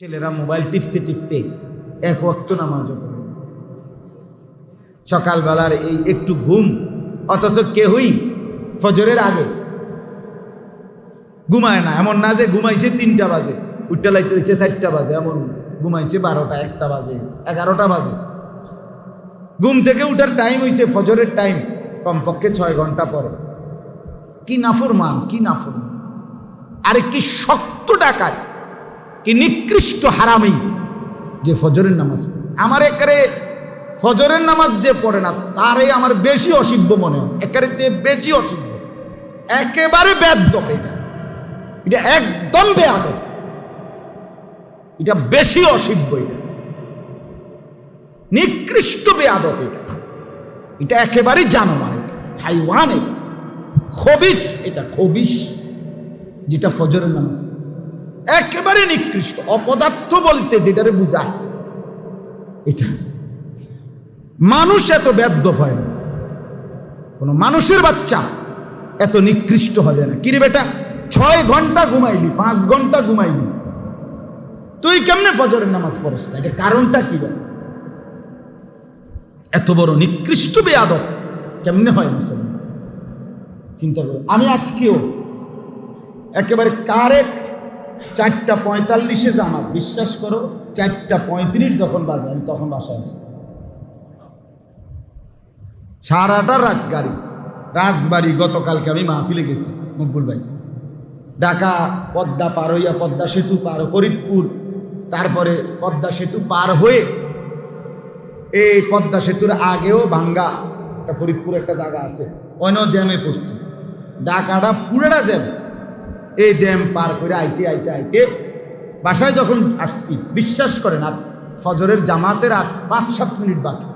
ছেলেরা মোবাইল টিপতে টিপতে এক ওয়াক্ত নামাজও পড়ে, সকালবেলার এই একটু ঘুম, অথচ কেউই ফজরের আগে ঘুমায় না। এমন না যে ঘুমাইছে 3টা বাজে, উঠতে লাইতে হয়েছে 4টা বাজে, এমন ঘুমাইছে 12টা 1টা বাজে 11টা বাজে। ঘুম থেকে উঠার টাইম হয়েছে ফজরের টাইম, কমপক্ষে 6 ঘন্টা পরে। কি নাফরমান, কি নাফরমান! আরে কি শক্ত ডাকায়, কি নিকৃষ্ট হারামি যে ফজরের নামাজ পড়ে। আমার একারে ফজরের নামাজ যে পড়ে না তারে আমার বেশি অসিভ্য মনে হয়, একারে বেশি অসিভ্য, একেবারে বেয়াদব। এটা একদম বেয়াদব, এটা বেশি অসিভ্য, এটা নিকৃষ্ট বেয়াদব, এটা একেবারে জানোয়ার, এটা হাইওয়ান, এটা খবিস, এটা খবিস যেটা ফজরের নামাজ একেবারে নিকৃষ্ট অপদার্থ বলতে যেটারে বুঝায়। এটা মানুষ এত বেয়াদব হয় না, কোন মানুষের বাচ্চা এত নিকৃষ্ট হবে না। কিরে বেটা, 6 ঘন্টা ঘুমাইলি, 5 ঘন্টা ঘুমাইলি, তুই কেমনে ফজরের নামাজ পড়স না? এটা কারণটা কি? এত বড় নিকৃষ্ট বেয়াদব কেমনে হয় মুসলমান? চিন্তা করো। আমি আজকেও একেবারে কারেক্ট 4:45 জামাত, বিশ্বাস করো 4:35 যখন বাজে আমি তখন বাসায় আসছি। সারাটা রাত গাড়ি, রাজবাড়ি। গতকালকে আমি মাহফিলে গেছি, মকবুল ভাই, ঢাকা পদ্মা পার হইয়া, পদ্মা সেতু পার, ফরিদপুর, তারপরে পদ্মা সেতু পার হয়ে, এই পদ্মা সেতুর আগেও ভাঙ্গা একটা ফরিদপুর একটা জায়গা আছে, অন্য জ্যামে পড়ছি। ঢাকাটা পুরোটা জ্যাম। এই জ্যাম পার করে আইতে আইতে আইতে বাসায় যখন আসছি, বিশ্বাস করেন, আর ফজরের জামাতের আর 5-7 মিনিট বাকি।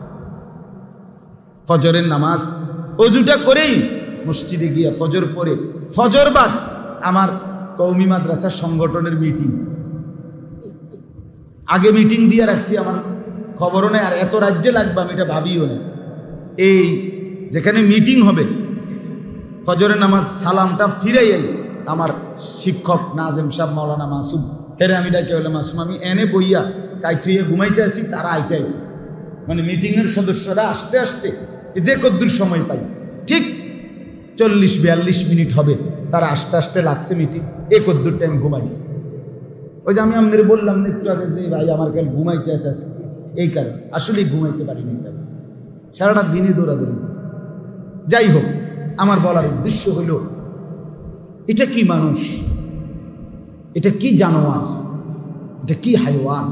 ফজরের নামাজ অজুটা করেই মসজিদে গিয়া ফজর পরে, ফজর বাদ আমার কওমি মাদ্রাসার সংগঠনের মিটিং, আগে মিটিং দিয়ে রাখছি, আমার খবরও নেই, আর এত রাজ্যে লাগবে আমি এটা ভাবিও না। এই যেখানে মিটিং হবে, ফজরের নামাজ সালামটা ফিরাইয়াই আমার শিক্ষক নাজেম সাহেব, মাওলানা মাসুম, হেরে আমি ডাকে হলে মাসুম, আমি এনে বইয়া কাইটুইয়া ঘুমাইতে আসি, তারা আইতে আইতে, মানে মিটিংয়ের সদস্যরা আসতে আসতে যে কদ্দুর সময় পাই, ঠিক 40-42 মিনিট হবে, তারা আসতে আসতে লাগছে মিটিং, এ কদ্দুর টাইম ঘুমাইছি। ওই যে আমি আপনাদের বললাম না একটু আগে যে ভাই আমার কাল ঘুমাইতে আসে আজকে, এই কারণ আসলেই ঘুমাইতে পারিনি, তবে সারাটা দিনে দৌড়াদৌড়ি করছে। যাই হোক, আমার বলার উদ্দেশ্য হলো, এটা কি মানুষ, এটা কি জানোয়ার, এটা কি হাইওয়ান!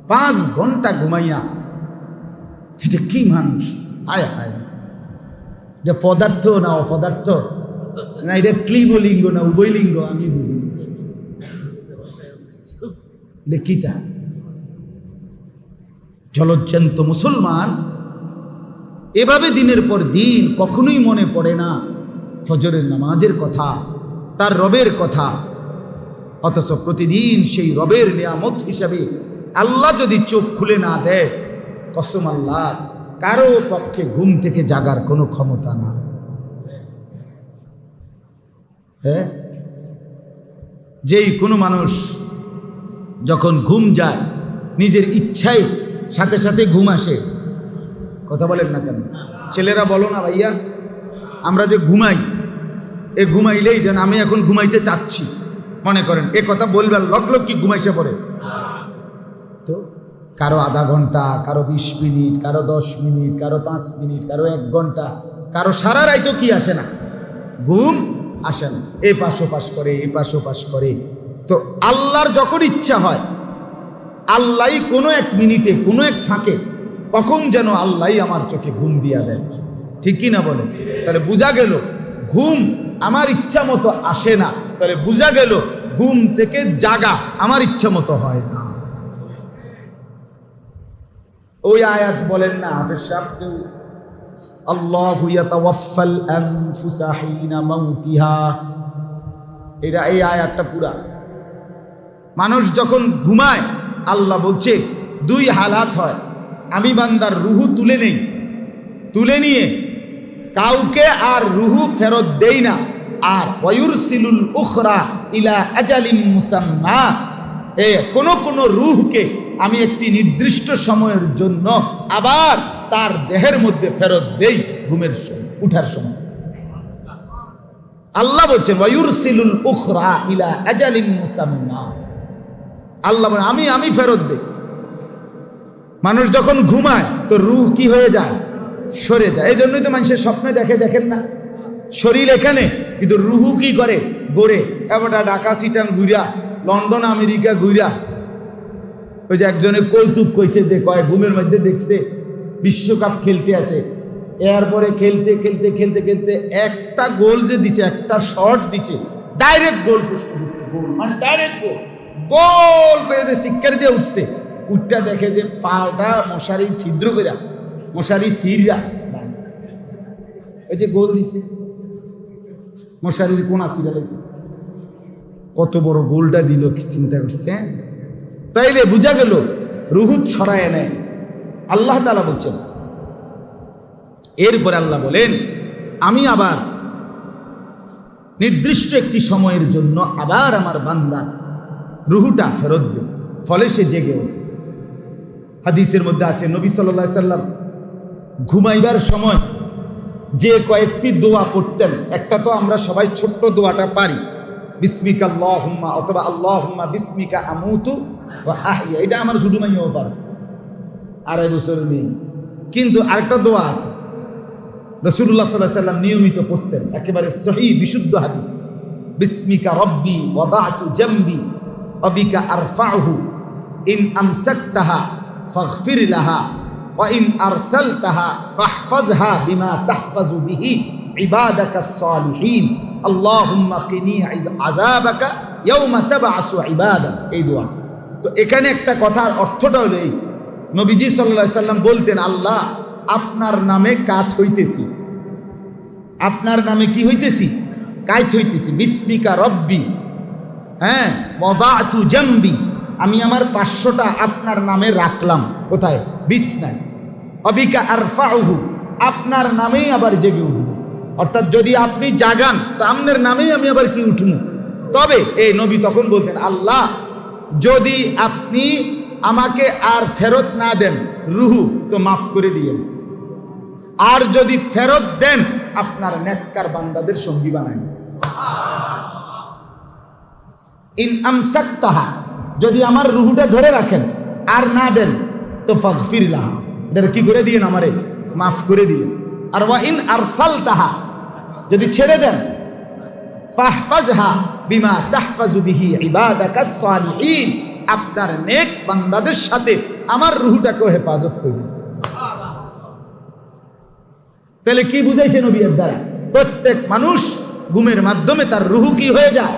5 ঘন্টা ঘুমাইয়া এটা কি মানুষ! আয় হায়, এটা পদার্থ না অপদার্থ, না এটা ক্লিবলিঙ্গ না উভয়লিঙ্গ, আমি বুঝি এটা কি? তা জলজ্জান্ত মুসলমান এভাবে দিনের পর দিন কখনোই মনে পড়ে না ফজরের নামাজের কথা, তার রবের কথা, অথচ প্রতিদিন সেই রবের নিয়ামত হিসাবে আল্লাহ যদি চোখ খুলে না দেয়, কসম আল্লাহ, কারো পক্ষে ঘুম থেকে জাগার কোনো ক্ষমতা না। হ্যাঁ, যেই কোনো মানুষ যখন ঘুম যায়, নিজের ইচ্ছায় সাথে সাথে ঘুম আসে। কথা বলেন না কেন? ছেলেরা বলো না ভাইয়া, আমরা যে ঘুমাই, এ ঘুমাইলেই যেন আমি এখন ঘুমাইতে চাচ্ছি মনে করেন, এ কথা বলবেন লগ লগ কি ঘুমাইছে পড়ে। তো কারো আধা ঘন্টা, কারো 20 মিনিট, কারো 10 মিনিট, কারো 5 মিনিট, কারো 1 ঘন্টা, কারো সারা রাইতো কি আসে না, ঘুম আসে না, এ পাশ ওপাশ করে, এ পাশ ওপাশ করে। তো আল্লাহর যখন ইচ্ছা হয়, আল্লাহ কোনো 1 মিনিটে, কোনো এক ফাঁকে, কখন যেন আল্লাহ আমার চোখে ঘুম দিয়া দেয়। ঠিক কি না বলে? তাহলে বোঝা গেল ঘুম আমার ইচ্ছা মতো আসে না, তাহলে বোঝা গেল ঘুম থেকে জাগা আমার ইচ্ছা মতো হয় না। ওই আয়াত বলেন না হাফেজ সাহেব, কেউ আল্লাহু ইয়াতাওয়াফাল আনফুসা হিনা মাউতিহা, এটা এই আয়াতটা পুরা। মানুষ যখন ঘুমায়, আল্লাহ বলছে 2 হালাত হয়, আমি বান্দার রুহু তুলে নেই, তুলে নিয়ে কাউকে আর রুহু ফেরত দেই না, আর ওয়ায়ুরসিলুল উখরা ইলা আজালিম মুসাম্মা, কোন রূহকে আমি একটি নির্দিষ্ট সময়ের জন্য আবার তার দেহের মধ্যে ফেরত দেই ঘুমের সময়, উঠার সময়। আল্লাহ বলছেন ওয়ায়ুরসিলুল উখরা ইলা আজালিম মুসাম্মা। আল্লাহ বলেন আমি ফেরত দেই। মানুষ যখন ঘুমায় তো রূহ কি হয়ে যায়? সরে যায়। এই জন্যই তো মানুষের স্বপ্নে দেখেন না, শরীর এখানে কিন্তু রুহু কি করে? গড়ে। এবার ঢাকা সিটাং ঘুরা, লন্ডন আমেরিকা ঘুরা। ওই যে একজনে কৌতুক কইছে যে কয় ঘুমের মধ্যে দেখছে বিশ্বকাপ খেলতে আছে, এরপরে খেলতে খেলতে খেলতে খেলতে একটা গোল যে দিছে, একটা শট দিছে, ডাইরেক্ট গোল পোস্ট দিচ্ছে, গোল মানে ডাইরেক্ট গোল, গোল করে যে শিক্ষার দিয়ে উঠছে, উঠটা দেখে যে পাটা মশারি ছিদ্র কইরা, মশারি ছিঁড়া, ওই যে গোল দিছে মশারির কোনা ছিঁড়া লাগছে, কত বড় গোলটা দিল কি চিন্তা করছেন? তাইলে বুঝা গেল রুহুত ছড়ায় নেয় আল্লাহ তাআলা বলছেন। এরপরে আল্লাহ বলেন আমি আবার নির্দিষ্ট একটি সময়ের জন্য আবার আমার বান্দার রুহুটা ফেরত দেব, ফলে সে জেগে ওঠে। হাদিসের মধ্যে আছে নবী সাল্লাল্লাহু আলাইহি সাল্লাম ঘুমাইবার সময় যে কয়েকটি দোয়া পড়তেন, একটা তো আমরা সবাই ছোট্ট দোয়াটা পারি, বিসমিকা আল্লাহুম্মা, অথবা আল্লাহুম্মা বিসমিকা আমুতু ওয়া আহইয়া, এটা আমার ছোট মাইয়াও পারে, 2.5 বছরের মেয়ে। কিন্তু আরেকটা দোয়া আছে রাসূলুল্লাহ সাল্লাল্লাহু আলাইহি সাল্লাম নিয়মিত পড়তেন, একেবারে সহিহ বিশুদ্ধ হাদিস, বিসমিকা রব্বি ওয়াদাতু জামবি ওয়া বিকা আরফাউহু ইন আমসাকতাহা ফাগফির লাহা ওয়া ইন আরসালতাহা ফাহফাজহা বিমা তাহফাজু বিহি ইবাদাকাস সালিহিন আল্লাহুম্মা কিনি আযাবাকা ইয়াওমা তাবআসু ইবাদাক। এই দোয়া। তো এখানে একটা কথার অর্থটা হলো এই, নবীজি সাল্লাল্লাহু আলাইহি সাল্লাম বলতেন আল্লাহ আপনার নামে কাত হইতেছি, আপনার নামে কি হইতেছি? কাত হইতেছি। বিসমিকা রব্বি, হ্যাঁ, ওয়াদাতু জামবি, আমি আমার 500টা আপনার নামে রাখলাম, কোথায়? বিছনায়। অবিকা আরফাউহু, আপনার নামেই আবার জেগে উঠব, অর্থাৎ যদি আপনি জাগান তো আপনার নামেই আমি আবার কি উঠব। তবে এই নবী তখন বলতেন আল্লাহ যদি আপনি আমাকে আর ফেরত না দেন রুহু, তো মাফ করে দিয়েন, আর যদি ফেরত দেন আপনার নেককার বান্দাদের সঙ্গী বানাই। ইন আমসাকতাহা, যদি আমার রুহুটা ধরে রাখেন আর না দেন তো ফাগফির লাহা, এটা কি করে দিয়েন? আমারে মাফ করে দিলেন। আর ওয়া ইন আরসালতাহা, যদি ছেড়ে দেন ফাহফাজহা বিমা তাহফাজু বিহি ইবাদাকাস সালিহিন, আপনার নেক বান্দাদের সাথে আমার রুহুটাকেও হেফাজত করবেন। তাহলে কি বুঝাইছে নবী এর দ্বারা? প্রত্যেক মানুষ ঘুমের মাধ্যমে তার রুহু কি হয়ে যায়?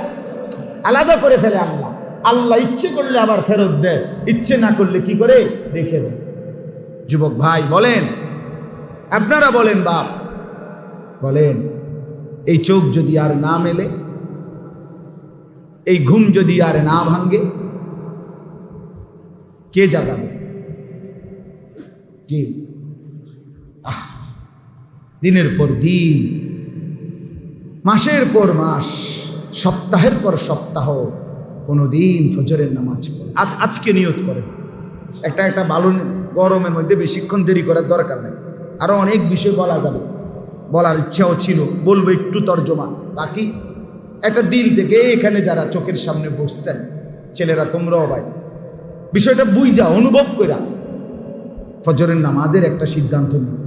আলাদা করে ফেলে আল্লাহ। আল্লাহ ইচ্ছে করলে আবার ফেরত দেয়, ইচ্ছে না করলে কি করে? রেখে দেয়। যুবক ভাই বলেন, আপনারা বলেন, বাপ বলেন, এই চোখ যদি আর না মেলে, এই ঘুম যদি আর না ভাঙ্গে, কে জাগাবে? কে? দিনের পর দিন, মাসের পর মাস, সপ্তাহের পর সপ্তাহ কোনো দিন ফজরের নামাজ পড়ে। আজকে নিয়ত করেন, একটা ভালো গরমের মধ্যে বেশিক্ষণ দেরি করার দরকার নেই, আরো অনেক বিষয় বলা যাবে, বলার ইচ্ছাও ছিল, বলবো একটু তর্জমা। বাকি একটা দিল থেকে এখানে যারা চোখের সামনে বসছেন, ছেলেরা তোমরাও ভাই, বিষয়টা বুঝা অনুভব কইরা ফজরের নামাজের একটা সিদ্ধান্ত নিন।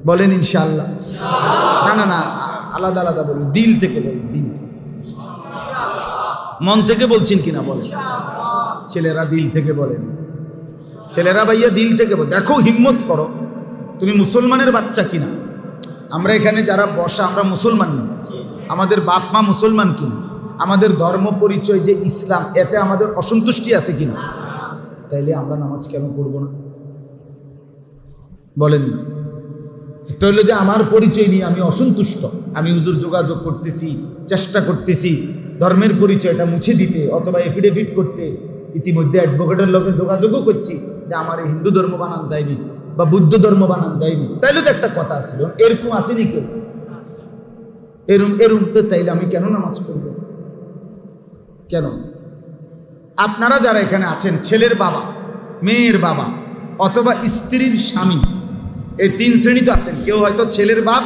বলেন ইনশাআল্লাহ। না না, আলাদা আলাদা বলুন, দিল থেকে বলুন, দিল। মন থেকে বলছেন কিনা বলেন। ছেলেরা দিল থেকে বলেন, ছেলেরা ভাইয়া দিল থেকে বল। দেখো, হিম্মত করো, তুমি মুসলমানের বাচ্চা কিনা। আমরা এখানে যারা বসা, আমরা মুসলমান না, আমাদের বাপ মা মুসলমান কিনা, আমাদের ধর্ম পরিচয় যে ইসলাম, এতে আমাদের অসন্তুষ্টি আছে কিনা, তাইলে আমরা নামাজ কেন পড়বো না? বলেন না। একটা হলো যে আমার পরিচয় নিয়ে আমি অসন্তুষ্ট, আমি হুজুর যোগাযোগ করতেছি, চেষ্টা করতেছি ধর্মের পরিচয়টা মুছে দিতে, অথবা এফিডেভিট করতে, ইতিমধ্যে অ্যাডভোকেটের লোকে যোগাযোগও করছি যে আমার এই হিন্দু ধর্ম বানান যায়নি বা বুদ্ধ ধর্ম বানান যায়নি। তাইলে তো একটা কথা ছিল, এরকম আসেনি কেউ, এরম তো, তাইলে আমি কেন নামাজ পড়ব? কেন? আপনারা যারা এখানে আছেন, ছেলের বাবা, মেয়ের বাবা অথবা স্ত্রীর স্বামী, এই 3 শ্রেণী তো আছেন। কেউ হয়তো ছেলের বাপ,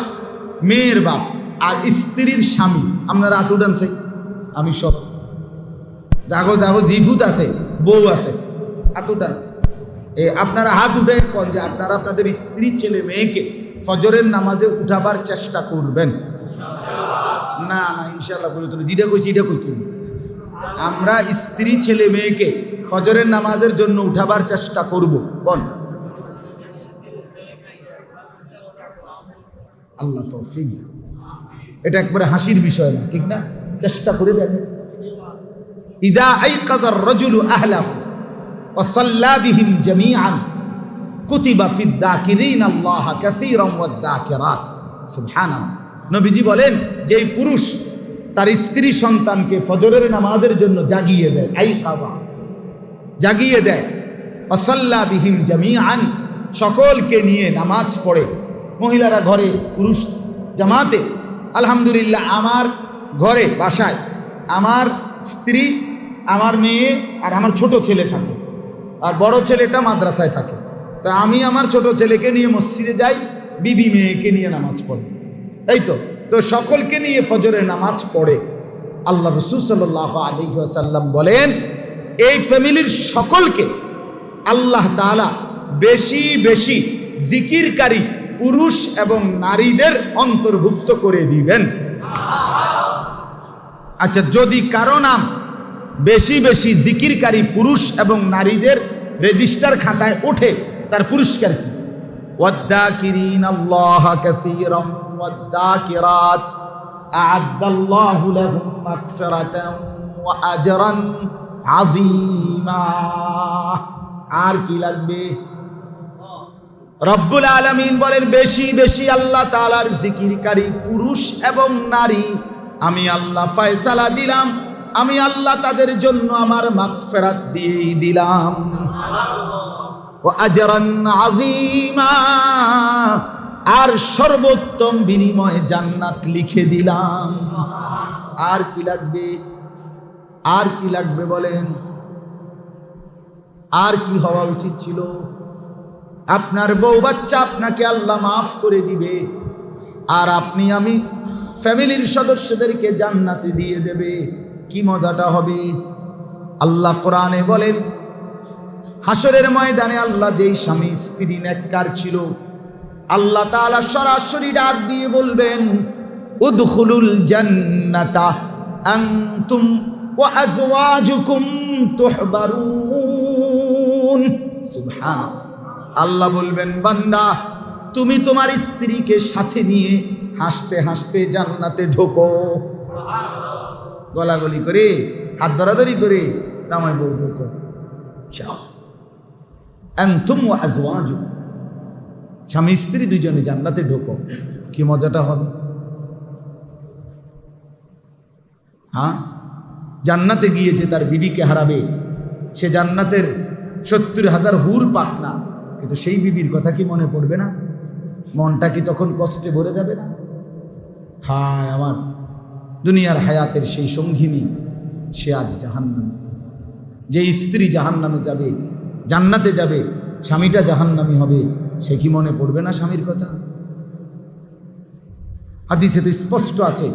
মেয়ের বাপ আর স্ত্রীর স্বামী। আপনারা হাত উঠানছে, আমি সব জাগো জাগো জিভুত আছে, বউ আছে, হাত উঠান। আপনারা হাত উঠে কোন যে আপনারা আপনাদের স্ত্রী ছেলে মেয়েকে ফজরের নামাজে উঠাবার চেষ্টা করবেন। না না ইনশাআল্লাহ বলে তুমি যেটা কইছি এটা কই তুমি। আমরা স্ত্রী ছেলে মেয়েকে ফজরের নামাজের জন্য উঠাবার চেষ্টা করব। কোন আল্লাহ তৌফিক। এটা একবারে হাসির বিষয় না, ঠিক না? চেষ্টা করে দেখেন। ইদা আইকাযার রাজুলু আহলাহু ওয়া সাল্লা বিহিম জামিআন কুতিবা ফিদ যাকিরিন আল্লাহ কাসীরান ওয়াদ যাকিরাত। সুবহানাল্লাহ। নবীজি বলেন, যেই পুরুষ তার স্ত্রী সন্তানকে ফজরের নামাজের জন্য জাগিয়ে দেয়, আইকাবা জাগিয়ে দেয়, ওয়া সাল্লা বিহিম জামিআন সকলকে নিয়ে নামাজ পড়ে, মহিলারা ঘরে পুরুষ জামাতে। আলহামদুলিল্লাহ, আমার ঘরে বাসায় আমার স্ত্রী, আমার মেয়ে আর আমার ছোট ছেলে থাকে, আর বড় ছেলেটা মাদ্রাসায় থাকে। তা আমি আমার ছোট ছেলেকে নিয়ে মসজিদে যাই, বিবি মেয়েকে নিয়ে নামাজ পড়ে, এই তো। তো সকলকে নিয়ে ফজরের নামাজ পড়ে। আল্লাহ রাসূল সাল্লাল্লাহু আলাইহি ওয়াসাল্লাম বলেন, এই ফ্যামিলির সকলকে আল্লাহ তাআলা বেশি বেশি জিকিরকারী পুরুষ এবং নারীদের অন্তর্ভুক্ত করে দিবেন। আচ্ছা, যদি কারো নাম বেশি বেশি জিকিরকারী পুরুষ এবং নারীদের রেজিস্টার খাতায় ওঠে, তার পুরস্কার কি? ওয়াদ্দাকিরিনাল্লাহা কাসীরান ওয়াদ্দাকিরাত আ'আদ্দাল্লাহু লাহুম মাগফিরাতান ওয়া আজরান আযীমা। আর কি লাগবে? রব্বুল আলামিন বলেন, বেশি বেশি আল্লাহ তাআলার জিকিরকারী পুরুষ এবং নারী আমি আল্লাহ ফয়সালা দিলাম, আমি আল্লাহ তাদের জন্য আমার মাগফিরাত দিয়েই দিলাম। ওয়া আজরান আযীমা, আর সর্বোত্তম বিনিময় জান্নাত লিখে দিলাম। আর কি লাগবে? আর কি লাগবে বলেন? আর কি হওয়া উচিত ছিল? আপনার বউ বাচ্চা আপনাকে আল্লাহ মাফ করে দিবে, আর আপনি আমি ফ্যামিলির সদস্যদেরকে জান্নাতে দিয়ে দেবে। কি মজাটা হবে! আল্লাহ কোরআনে বলেন, হাসরের ময়দানে আল্লাহ যেই স্বামী স্ত্রী নেককার ছিল, আল্লাহ তাআলা সরাসরি ডাক দিয়ে বলবেন, উদখুলুল জান্নাতা আনতুম ওয়া আজওয়াজুকুম তুহবারুন। সুবহানাল্লাহ। আল্লাহ বলবেন, বান্দা তুমি তোমার স্ত্রীকে সাথে নিয়ে হাসতে হাসতে জান্নাতে ঢোকো। গলাগলি করে, হাত ধরাধরি করে তামাই বলবো, আনতুম ওয়া আজওয়াজুকুম, স্বামী স্ত্রী দুইজনে জান্নাতে ঢোকো। কি মজাটা হবে! হ্যাঁ, জান্নাতে গিয়ে যে তার বিবিকে হারাবে, সে জান্নাতের 70,000 হুর পাক না, কিন্তু সেই বিবির কথা কি মনে পড়বে না? মনটা কি তখন কষ্টে ভরে যাবে না? হায় আমার দুনিয়ার হায়াতের সেই সঙ্গিনী, সে আজ জাহান্নামে। যে স্ত্রী জাহান্নামে যাবে, জান্নাতে যাবে, স্বামীটা জাহান্নামী হবে, সে কি মনে পড়বে না স্বামীর কথা? হাদিসে তো স্পষ্ট আছে,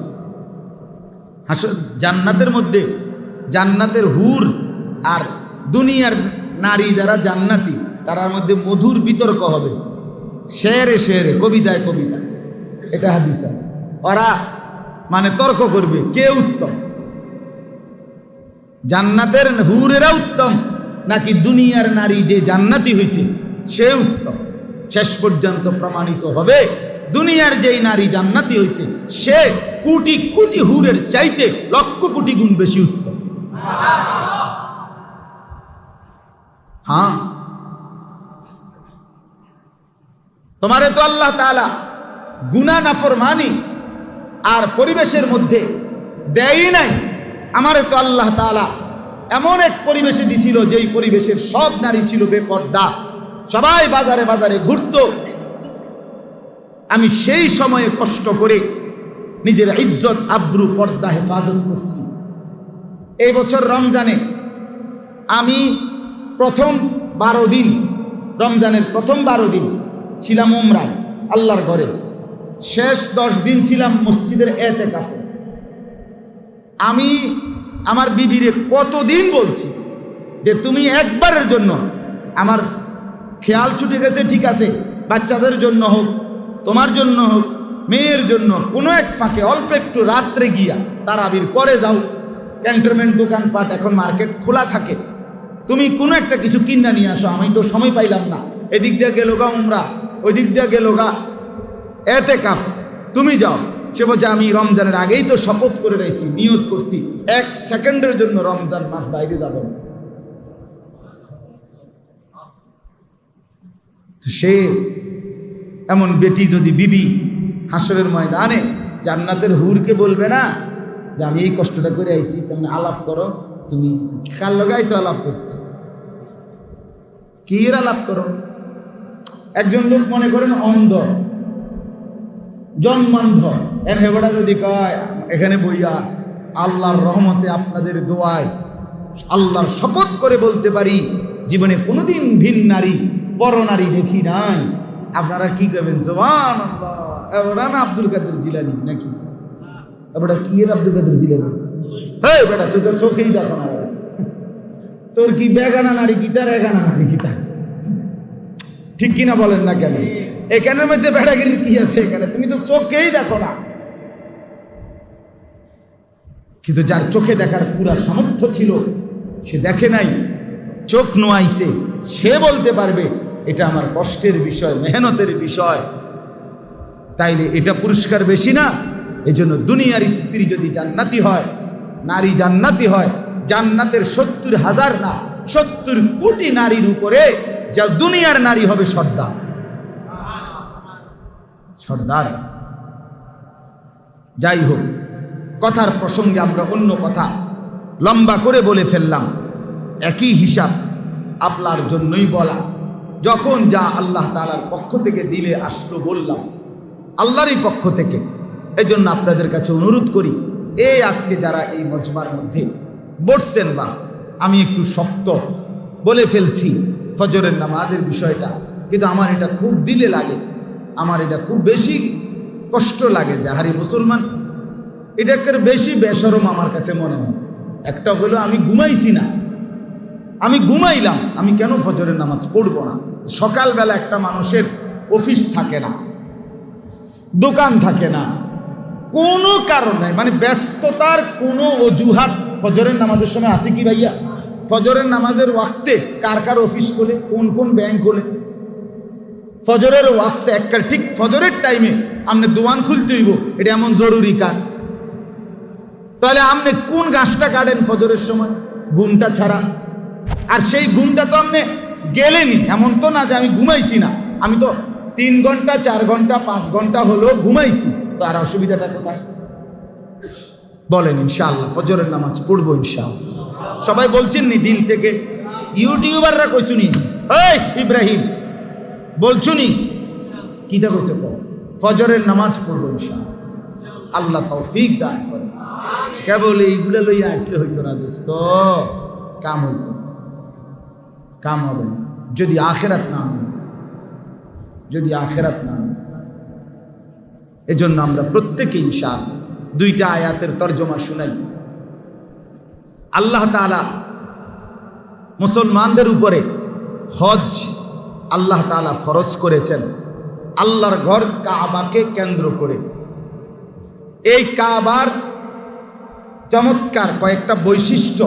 জান্নাতের মধ্যে জান্নাতের হুর আর দুনিয়ার নারী যারা জান্নাতি, তার মধ্যে মধুর বিতর্ক হবে, শেরে শেরে, কবিতায় কবিতায়। এটা হাদিস আছে। ওরা মানে তর্ক করবে কে উত্তম, জান্নাতের হুরেরা উত্তম নাকি দুনিয়ার নারী যে জান্নাতি হয়েছে সে উত্তম। শেষ পর্যন্ত প্রমাণিত হবে দুনিয়ার যেই নারী জান্নাতি হয়েছে সে কোটি কোটি হুরের চাইতে লক্ষ কোটি গুণ বেশি উত্তম। হ্যাঁ, তোমারে তো আল্লাহ তাআলা গুনাহ নাফরমানি আর পরিবেশের মধ্যে দেয়ই নাই। আমারে তো আল্লাহ তাআলা এমন এক পরিবেশে দিছিল যেই পরিবেশের সব নারী ছিল বেপর্দা, সবাই বাজারে বাজারে ঘুরত। আমি সেই সময়ে কষ্ট করে নিজের ইজ্জত আব্রু পর্দা হেফাজত করছি। এই বছর রমজানে আমি প্রথম 12 দিন, রমজানের প্রথম 12 দিন ছিলাম উমরায় আল্লাহর ঘরে, শেষ 10 দিন ছিলাম মসজিদের এতেকাফে। আমি আমার বিবিরে কতদিন বলছি যে তুমি একবারের জন্য, আমার খেয়াল ছুটে গেছে ঠিক আছে, বাচ্চাদের জন্য হোক, তোমার জন্য হোক, মেয়ের জন্য কোনো এক ফাঁকে অল্প একটু রাত্রে গিয়া তারাবির পরে যাও, ক্যান্টনমেন্ট দোকানপাট এখন মার্কেট খোলা থাকে, তুমি কোনো একটা কিছু কিনা নিয়ে আসো, আমি তো সময় পাইলাম না, এদিক দিয়ে গেল গা উমরা, ওই দিক দিয়ে গেল গা এতেকাফ, তুমি যাও। সে বলছে আমি রমজানের আগেই তো শপথ করে রয়েছি, নিয়ত করছি 1 সেকেন্ডের জন্য রমজান মাস বাইরে যাব না। সে এমন বেটি যদি বিবি হাসরের ময়দানে জান্নাতের হুরকে বলবে না যে আমি এই কষ্টটা করে আইছি, তুমি আলাপ করো, তুমি কার লগে আইছো আলাপ করতে, কি এর আলাপ করো। একজন লোক মনে করেন অন্ধ, জন্মান্ধ, এর হেবড়া যদি কয় এখানে বইয়া আল্লাহর রহমতে আপনাদের দোয়ায় আল্লাহর শপথ করে বলতে পারি জীবনে কোনোদিন ভিন নারী বড় নারী দেখি নাই, আপনারা কি করবেন? সুবহানাল্লাহ। এবারে না আব্দুল কাদের জিলানী নাকি? এবারে কি এর আব্দুল কাদের জিলানী? এই বেটা তুই তো চোখেই দেখো না, তোর কি বেগানা নারী কি তার এগানা নারী কি তার? ঠিক কিনা বলেন না কেন? এখানের মধ্যে বেড়াগিরি কি আছে এখানে? তুমি তো চোখেই দেখো না। কিন্তু যার চোখে দেখার পুরা সামর্থ্য ছিল সে দেখে নাই, চোখ নোয়াইছে, সে বলতে পারবে এটা আমার কষ্টের বিষয়, মেহনতের বিষয়। তাইলে এটা পুরস্কার বেশি না? এজন্য দুনিয়ার স্ত্রী যদি জান্নাতি হয়, নারী জান্নাতি হয়, জান্নাতের 70,000 না 70 কোটি নারীর উপরে যা দুনিয়ার নারী হবে সর্দার। সর্দার। যাই হোক, কথার প্রসঙ্গে আমরা অন্য কথা লম্বা করে বলে ফেললাম। একই হিসাব আপনার জন্যই বলা, যখন যা আল্লাহ তাআলার পক্ষ থেকে দিলে আসলো বললাম আল্লাহরই পক্ষ থেকে। এজন্য আপনাদের কাছে অনুরোধ করি, এই আজকে যারা এই মজমার মধ্যে বসছেন, বা আমি একটু শক্ত বলে ফেলছি ফজরের নামাজের বিষয়টা, কিন্তু আমার এটা খুব দিলে লাগে, আমার এটা খুব বেশি কষ্ট লাগে যে হারি মুসলমান এটা একটা বেশি বেশরম আমার কাছে মনে হয়। একটা হলো আমি ঘুমাইছি না, আমি ঘুমাইলাম, আমি কেন ফজরের নামাজ পড়ব না? সকালবেলা একটা মানুষের অফিস থাকে না, দোকান থাকে না, কোনো কারণ নাই, মানে ব্যস্ততার কোনো অজুহাত ফজরের নামাজের সময় আছে কি ভাইয়া? ফজরের নামাজের ওয়াক্তে কার কার অফিস খোলে, কোন কোন ব্যাংক খোলে? ফজরের ওয়াক্তে একটা ঠিক ফজরের টাইমে আপনি দোকান খুলতে হইব, এটা এমন জরুরি কাজ? তাহলে আপনি কোন গাছটা কাটেন ফজরের সময় ঘুমটা ছাড়া? আর সেই ঘুমটা তো আপনি গেলেনি, এমন তো না যে আমি ঘুমাইছি না, আমি তো 3 ঘন্টা 4 ঘন্টা 5 ঘন্টা হলেও ঘুমাইছি, তো আর অসুবিধাটা কোথায়? বলেন ইনশাআল্লাহ ফজরের নামাজ পড়বো ইনশাআল্লাহ। সবাই বলছেন নি দিল থেকে? ইউটিউবাররা কইছুনি, এই ইব্রাহিম বলছুনি কিটা কইছে? ফজরের নামাজ পড়বো ইনশাআল্লাহ, আল্লাহ তৌফিক দান করে। কেবল এইগুলো লইয়া আটলে হইতো না দোস্ত, কাম হইতো, কাম হবে না যদি আখেরাত না হয়, যদি আখেরাত না হয়। এজন্য আমরা প্রত্যেকে ইনশাআল্লাহ 2টা আয়াতের তরজমা শুনাই। আল্লাহ তাআলা মুসলমানদের উপরে হজ আল্লাহ তাআলা ফরজ করেছেন আল্লাহর ঘর কাবাকে কেন্দ্র করে। এই কাবার চমৎকার কয়েকটা বৈশিষ্ট্য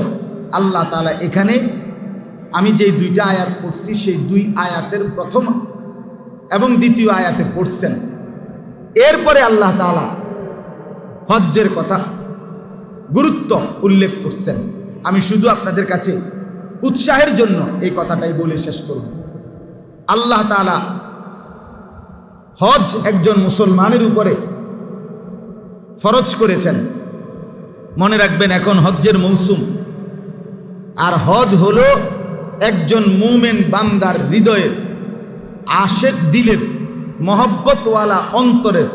আল্লাহ তাআলা এখানে, আমি যেই 2টা আয়াত পড়ছি সেই 2 আয়াতের প্রথম এবং দ্বিতীয় আয়াতে পড়ছেন। এরপরে আল্লাহ তাআলা হজ্জের কথা গুরুত্ব উল্লেখ করছেন। আমি শুধু আপনাদের কাছে উৎসাহের জন্য এই কথাটাই বলে শেষ করব। আল্লাহ তাআলা হজ একজন মুসলমানের উপরে ফরজ করেছেন। মনে রাখবেন এখন হজ্জের মৌসুম, আর হজ হলো একজন মুমিন বান্দার হৃদয়ের, আশেক দিলের, মহব্বতওয়ালা অন্তরের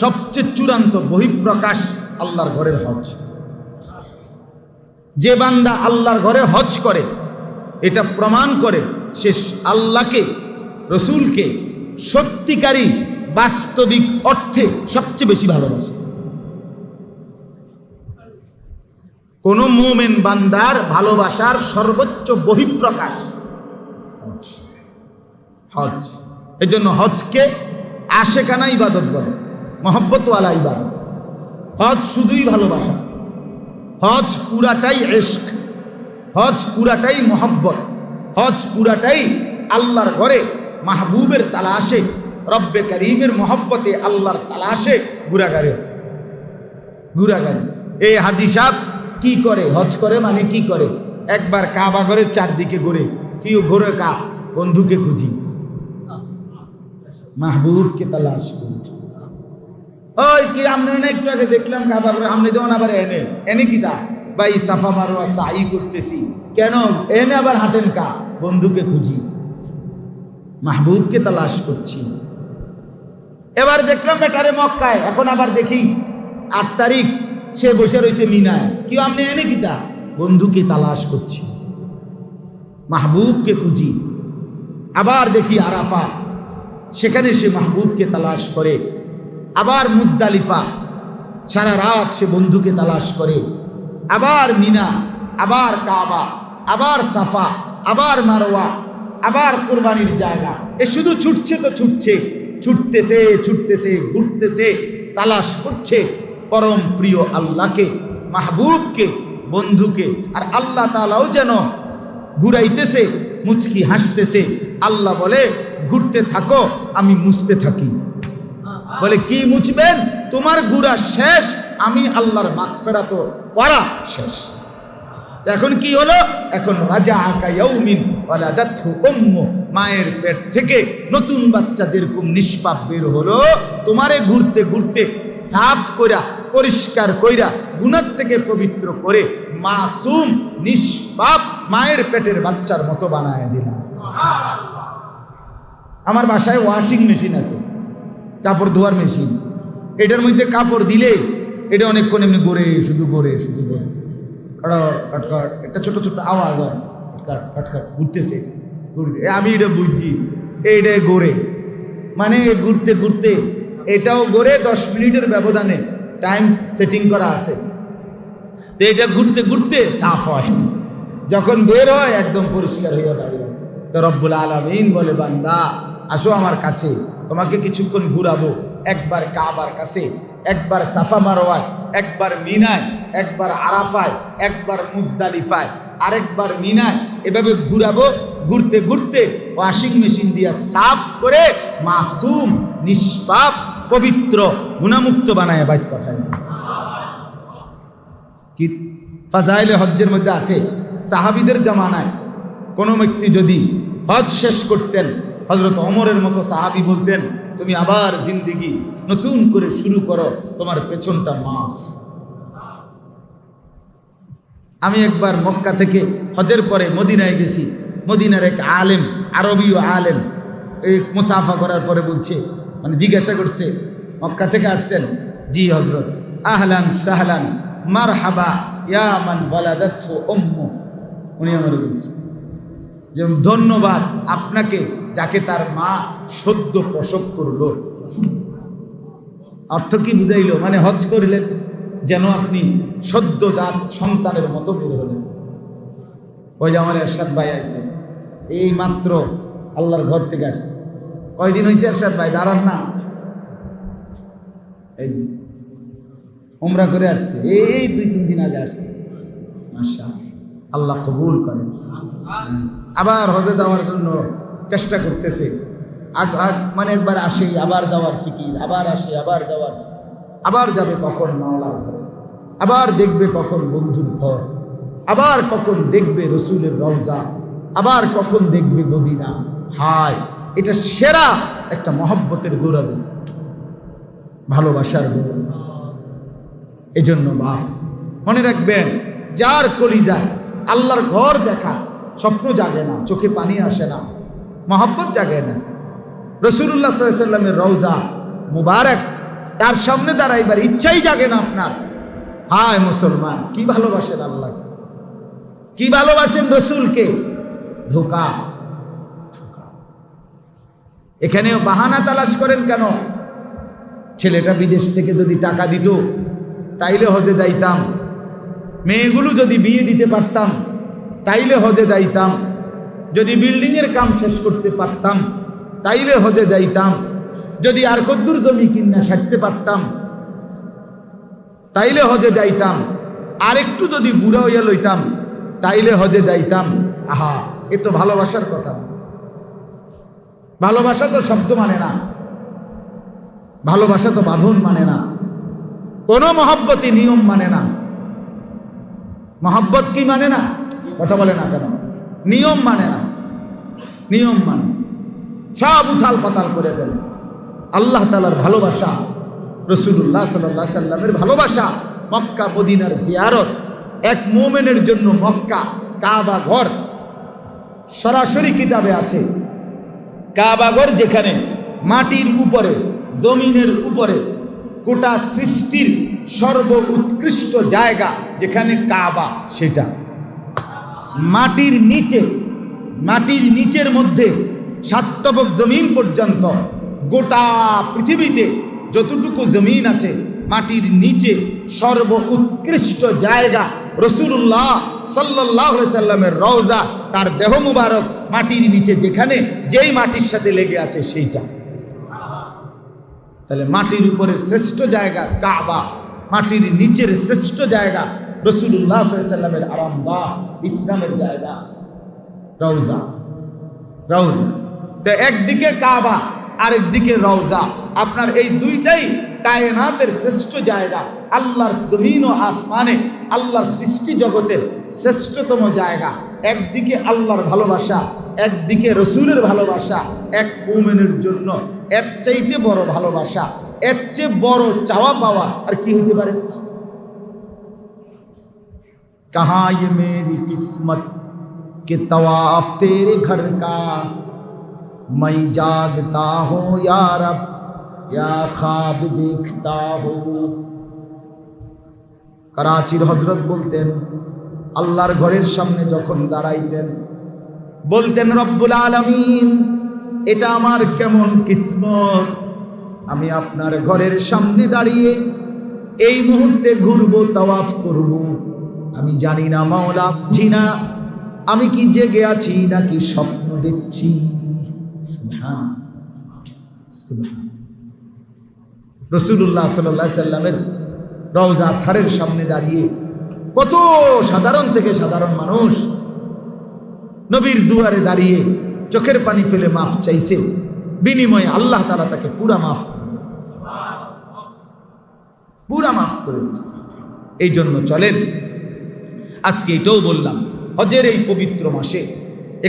সবচেয়ে চূড়ান্ত বহিঃপ্রকাশ আল্লাহর ঘরের হজ। যে বান্দা আল্লাহর ঘরে হজ করে এটা প্রমাণ করে সে আল্লাহকে, রসুলকে সত্যিকারী বাস্তবিক অর্থে সবচেয়ে বেশি ভালোবাসে। কোন মুমিন বান্দার ভালোবাসার সর্বোচ্চ বহিঃপ্রকাশ হজ। এই জন্য হজকে আশেকানা ইবাদত বলে, মহব্বতওয়ালা ইবাদত। হজ শুধুই ভালোবাসা, হজ পুরাটাই ইশক, হজ পুরাটাই মহব্বত, হজ পুরাটাই আল্লাহর ঘরে মাহবুবের তালাশে, রব্বে করিমের মহব্বতে আল্লাহর তালাশে ঘুরাগাড়ি। এই হাজি সাহেব কি করে? হজ করে মানে কি করে? একবার কাবা ঘরের চারদিকে ঘুরে, কি ঘুরে? কা বন্ধুকে খুঁজি, মাহবুবকে তালাশ করি। ওই কি আমরা একটু আগে দেখলাম কাবা ঘরে, আমনে দেওয়ান আবার এনে এনে কি দা ভাই সাফা মারোয়া সাই করতেছি, কেন এনে আবার হাঁটেন? কা বন্ধুকে খুঁজি, মাহবুবকে তালাশ করছি। এবার দেখলাম বেটারে মক্কায়, এখন আবার দেখি 8 তারিখ সে বসে রয়েছে মিনায়, কি আমনে এনে কি দা? বন্ধুকে তালাশ করছি, মাহবুবকে খুঁজি। আবার দেখি আরাফা, সেখানে সে মাহবুবকে তালাশ করে। আবার মুজদালিফা, সারা রাত সে বন্ধুকে তালাশ করে। আবার মিনা, আবার কাবা, আবার সাফা, আবার মারওয়া, আবার কোরবানির জায়গা। এ শুধু ছুটছে তো ছুটছে, ছুটতেছে ছুটতেছে, ঘুরতেছে, তালাশ করছে পরম প্রিয় আল্লাহকে, মাহবুবকে, বন্ধুকে। আর আল্লাহ তাআলাও যেন ঘুরাইতেছে, মুচকি হাসতেছে। আল্লাহ বলে ঘুরতে থাকো, আমি মুছতে থাকি। বলে কি মুছবেন? তোমার ঘুরা শেষ, আমি আল্লাহর মাগফিরাত করা শেষ। এখন কি হলো? এখন রাজা আকা ইয়াউমিন ওয়ালাদাতহু উম্মু, মায়ের পেট থেকে নতুন বাচ্চা যেরকম নিষ্পাপ বের হলো, তোমারে ঘুরতে ঘুরতে সাফ কইরা, পরিষ্কার কইরা, গুনাহ থেকে পবিত্র করে মাসুম নিষ্পাপ মায়ের পেটের বাচ্চার মতো বানায় দিলাম। আমার বাসায় ওয়াশিং মেশিন আছে, কাপড় ধোয়ার মেশিন। এটার মধ্যে কাপড় দিলে এটা অনেকক্ষণ এমনি গড়ে, শুধু গড়ে, শুধু গড়ে, খটখট, একটা ছোট ছোট আওয়াজ হয়, খটখট ঘুরতেছে, ঘুরতে। আমি এটা বুঝছি, এইটাই গড়ে, মানে ঘুরতে ঘুরতে এটাও গড়ে। 10 মিনিটের ব্যবধানে টাইম সেটিং করা আছে, তো এটা ঘুরতে ঘুরতে সাফ হয়, যখন বের হয় একদম পরিষ্কার হয়ে বাইরে। তো রব্বুল আলামিন বলে, বান্দা আসো আমার কাছে, তোমাকে কিছুক্ষণ ঘুরাবো। একবার কাবার কাছে, একবার সাফা মারওয়ায়, একবার মিনায়, একবার আরাফায়, একবার মুজদালিফায়, আরেকবার মিনায়, এভাবে ঘুরাবো। ঘুরতে ঘুরতে ওয়াশিং মেশিন দিয়া সাফ করে মাসুম নিষ্পাপ পবিত্র গুনাহমুক্ত বানায় বাইত পাঠায়। কি ফাজাইলে হজ্জের মধ্যে আছে, সাহাবীদের জামানায় কোনো ব্যক্তি যদি হজ শেষ করতেন, হযরত ওমরের মতো সাহাবী বলতেন, তুমি আবার জিন্দেগি নতুন করে শুরু করো, তোমার পেছনটা মাফ। আমি একবার মক্কা থেকে হজের পরে মদিনায় গেছি। মদিনার এক আলেম, আরবীয় আলেম, এই মুসাফা করার পরে বলছে, মানে জিজ্ঞাসা করছে, মক্কা থেকে আসছেন? জি হযরত। আহলান সাহলান মারহাবা ইয়া মান ওয়ালাদাতহু উম্মু। উনি আমাকে বলছে যে ধন্যবাদ আপনাকে, যাকে তার মা সদ্য প্রসব করলো। অর্থ কি বুঝাইলো? মানে হজ করিলেন যেন আপনি সদ্যজাত সন্তানের মতো বের হলেন। ওই যে আমার এরশাদ ভাই আছে, এই মাত্র আল্লাহর ঘর থেকে আসছে। কয়দিন হয়েছে এরশাদ ভাই? দাঁড়ান না, এই যে উমরা করে আসছে, এই 2-3 দিন আগে আসছে। মাশাআল্লাহ, আল্লাহ কবুল করেন। আবার হজে যাওয়ার জন্য চেষ্টা করতেছে। মানে একবার আসে, আবার যাওয়ার ফিকির, আবার আসে, আবার যাওয়ার ফিকির। আবার যাবে কখন মাওলার ঘর, আবার দেখবে কখন বন্ধুর ঘর, আবার কখন দেখবে রসুলের রওজা, আবার কখন দেখবে মদিনা। হায়, এটা সেরা একটা মহব্বতের গৌরব, ভালোবাসার গৌরব। এজন্য বাপ মনে রাখবেন, যার কলিজায় আল্লাহর ঘর দেখা স্বপ্ন জাগে না, চোখে পানি আসে না, মহব্বত জাগে না, রাসূলুল্লাহ সাল্লাল্লাহু আলাইহি ওয়াসাল্লামের রওজা মুবারক তার সামনে দাঁড়াইবার ইচ্ছাই জাগে না আপনার। হায় মুসলমান, কি ভালোবাসেন আল্লাহকে, কি ভালোবাসেন রসুলকে। ধোঁকা। এখানেও বাহানা তালাশ করেন কেন? ছেলেটা বিদেশ থেকে যদি টাকা দিত তাইলে হজে যাইতাম, মেয়েগুলো যদি বিয়ে দিতে পারতাম তাইলে হজে যাইতাম, যদি বিল্ডিংয়ের কাম শেষ করতে পারতাম তাইলে হজে যাইতাম, যদি আর কদ্দুর জমি কিনা সারতে পারতাম তাইলে হজে যাইতাম, আর একটু যদি বুড়া হইয়া লইতাম তাইলে হজে যাইতাম। আহা, এ তো ভালোবাসার কথা। ভালোবাসা তো শব্দ মানে না, ভালোবাসা তো বাঁধন মানে না, কোনো মহব্বতই নিয়ম মানে না। মহব্বত কি মানে না? কথা বলে না কেন? নিয়ম মানে না, নিয়ম মানে সব উথাল পাতাল করে ফেলে। আল্লাহ তাআলার ভালোবাসা, রাসূলুল্লাহ সাল্লাল্লাহু আলাইহি সাল্লামের ভালোবাসা, মক্কা মদিনার জিয়ারত, এক মুমিনের জন্য মক্কা কাবা ঘর। সরাসরি কিতাবে আছে কাবা ঘর যেখানে মাটির উপরে, জমিনের উপরে, গোটা সৃষ্টির সর্ব উৎকৃষ্ট জায়গা যেখানে কাবা, সেটা মাটির নিচে, মাটির নিচের মধ্যে সাতবক জমিন পর্যন্ত, গোটা পৃথিবীতে যতটুকু জমিন আছে মাটির নিচে সর্ব উৎকৃষ্ট জায়গা রাসূলুল্লাহ সাল্লাল্লাহু আলাইহি সাল্লামের রওজা, তার দেহ মুবারক মাটির নিচে, যেখানে যেই মাটির সাথে লেগে আছে সেইটা। তাহলে মাটির উপরের শ্রেষ্ঠ জায়গা কাবা, মাটির নিচের শ্রেষ্ঠ জায়গা রাসূলুল্লাহ সাল্লাল্লাহু আলাইহি সাল্লামের আরামগাহ, ইসলামের জায়গা রওজা। রওজা তো একদিকে কাবা, আরেকদিকে রওজা। আপনার এই দুইটাই কায়নাতের শ্রেষ্ঠ জায়গা, আল্লাহর জমিন ও আসমানে, আল্লাহর সৃষ্টি জগতের শ্রেষ্ঠতম জায়গা। একদিকে আল্লাহর ভালোবাসা, একদিকে রসুলের ভালোবাসা। এক মুমিনের জন্য এর চাইতে বড় ভালোবাসা, এর চেয়ে বড় চাওয়া পাওয়া আর কি হতে পারে? কাহা ये मेरी किस्मत के तवाफ तेरे घर का, मैं जागता हूँ या रब या ख्वाब देखता हूँ। कराचीর হযরত বলতেন, আল্লাহর ঘরের সামনে যখন দাঁড়াইতেন বলতেন, রব্বুল আলামিন, এটা আমার কেমন কিসমত, আমি আপনার ঘরের সামনে দাঁড়িয়ে এই মুহূর্তে ঘুরবো, তাওয়াফ করব। আমি জানি না মাওলা, বুঝি না আমি কি জেগে আছি নাকি স্বপ্ন দেখছি। সুবহান সুবহান। রাসূলুল্লাহ সাল্লাল্লাহু আলাইহি সাল্লামের রওজা থারের সামনে দাঁড়িয়ে কত সাধারণ থেকে সাধারণ মানুষ নবীর দুয়ারে দাঁড়িয়ে চোখের পানি ফেলে মাফ চাইছে, বিনিময়ে আল্লাহ তাআলা তাকে পুরা মাফ করে দিয়েছে, পুরা মাফ করে দিয়েছে। এই জন্য চলেন, আজকে এটাও বললাম, হজের এই পবিত্র মাসে